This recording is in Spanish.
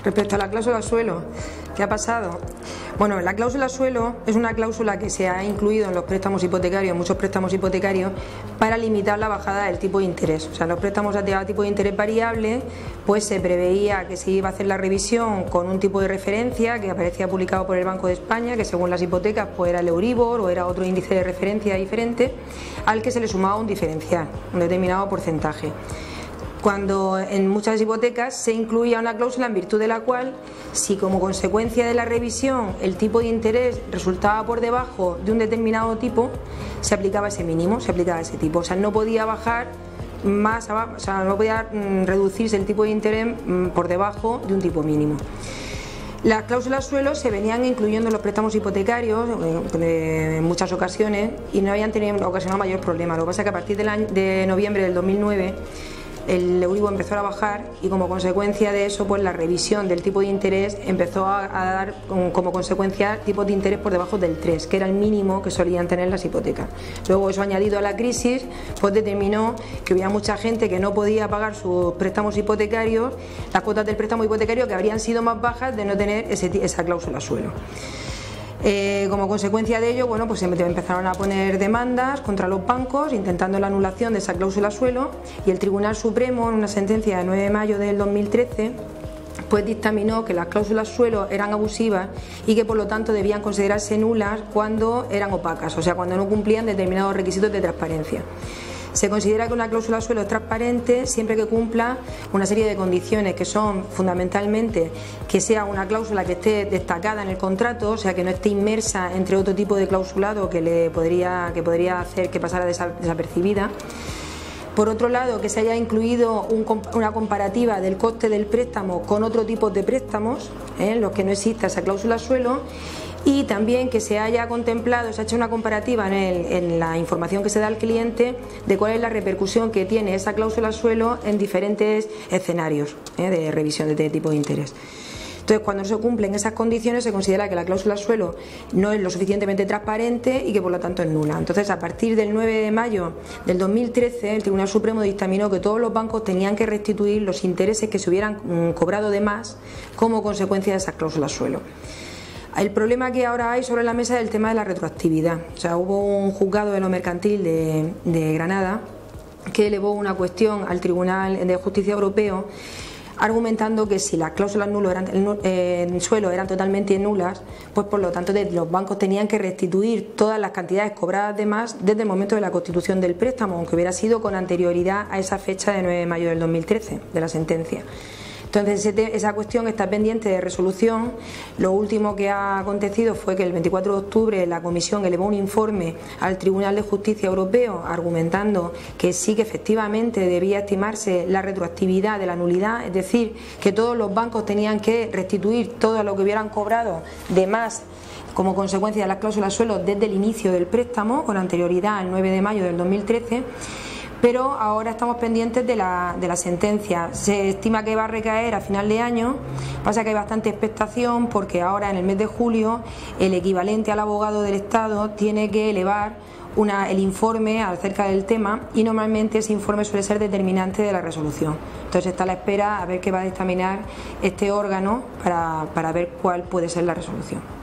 Respecto a la cláusula suelo, ¿qué ha pasado? Bueno, la cláusula suelo es una cláusula que se ha incluido en los préstamos hipotecarios, en muchos préstamos hipotecarios, para limitar la bajada del tipo de interés. O sea, en los préstamos a tipo de interés variable, pues se preveía que se iba a hacer la revisión con un tipo de referencia que aparecía publicado por el Banco de España, que según las hipotecas pues era el Euribor o era otro índice de referencia diferente, al que se le sumaba un diferencial, un determinado porcentaje. Cuando en muchas hipotecas se incluía una cláusula en virtud de la cual, si como consecuencia de la revisión el tipo de interés resultaba por debajo de un determinado tipo, se aplicaba ese mínimo, se aplicaba ese tipo. O sea, no podía bajar más, o sea, no podía reducirse el tipo de interés por debajo de un tipo mínimo. Las cláusulas suelo se venían incluyendo en los préstamos hipotecarios en muchas ocasiones y no habían ocasionado mayor problema. Lo que pasa es que a partir de noviembre del 2009 el Euribor empezó a bajar y como consecuencia de eso pues la revisión del tipo de interés empezó a dar como consecuencia tipos de interés por debajo del 3, que era el mínimo que solían tener las hipotecas. Luego eso añadido a la crisis pues determinó que había mucha gente que no podía pagar sus préstamos hipotecarios, las cuotas del préstamo hipotecario que habrían sido más bajas de no tener esa cláusula suelo. Como consecuencia de ello, bueno, pues se empezaron a poner demandas contra los bancos intentando la anulación de esa cláusula suelo y el Tribunal Supremo en una sentencia de 9 de mayo del 2013 pues dictaminó que las cláusulas suelo eran abusivas y que por lo tanto debían considerarse nulas cuando eran opacas, o sea, cuando no cumplían determinados requisitos de transparencia. Se considera que una cláusula suelo es transparente siempre que cumpla una serie de condiciones que son fundamentalmente que sea una cláusula que esté destacada en el contrato, o sea que no esté inmersa entre otro tipo de clausulado que podría hacer que pasara desapercibida. Por otro lado, que se haya incluido una comparativa del coste del préstamo con otro tipo de préstamos, en los que no exista esa cláusula suelo. Y también que se haya contemplado, se ha hecho una comparativa en la información que se da al cliente de cuál es la repercusión que tiene esa cláusula suelo en diferentes escenarios de revisión de este tipo de interés. Entonces, cuando no se cumplen esas condiciones, se considera que la cláusula suelo no es lo suficientemente transparente y que por lo tanto es nula. Entonces, a partir del 9 de mayo del 2013, el Tribunal Supremo dictaminó que todos los bancos tenían que restituir los intereses que se hubieran cobrado de más como consecuencia de esas cláusulas suelo. El problema que ahora hay sobre la mesa es el tema de la retroactividad. O sea, hubo un juzgado de lo mercantil de Granada que elevó una cuestión al Tribunal de Justicia Europeo argumentando que si las cláusulas suelo eran totalmente nulas, pues por lo tanto los bancos tenían que restituir todas las cantidades cobradas de más desde el momento de la constitución del préstamo, aunque hubiera sido con anterioridad a esa fecha de 9 de mayo del 2013, de la sentencia. Entonces esa cuestión está pendiente de resolución. Lo último que ha acontecido fue que el 24 de octubre la Comisión elevó un informe al Tribunal de Justicia Europeo argumentando que sí que efectivamente debía estimarse la retroactividad de la nulidad, es decir, que todos los bancos tenían que restituir todo lo que hubieran cobrado de más como consecuencia de las cláusulas suelo desde el inicio del préstamo, con anterioridad al 9 de mayo del 2013. Pero ahora estamos pendientes de la sentencia. Se estima que va a recaer a final de año. Pasa que hay bastante expectación porque ahora en el mes de julio el equivalente al abogado del Estado tiene que elevar el informe acerca del tema y normalmente ese informe suele ser determinante de la resolución. Entonces está a la espera a ver qué va a dictaminar este órgano para ver cuál puede ser la resolución.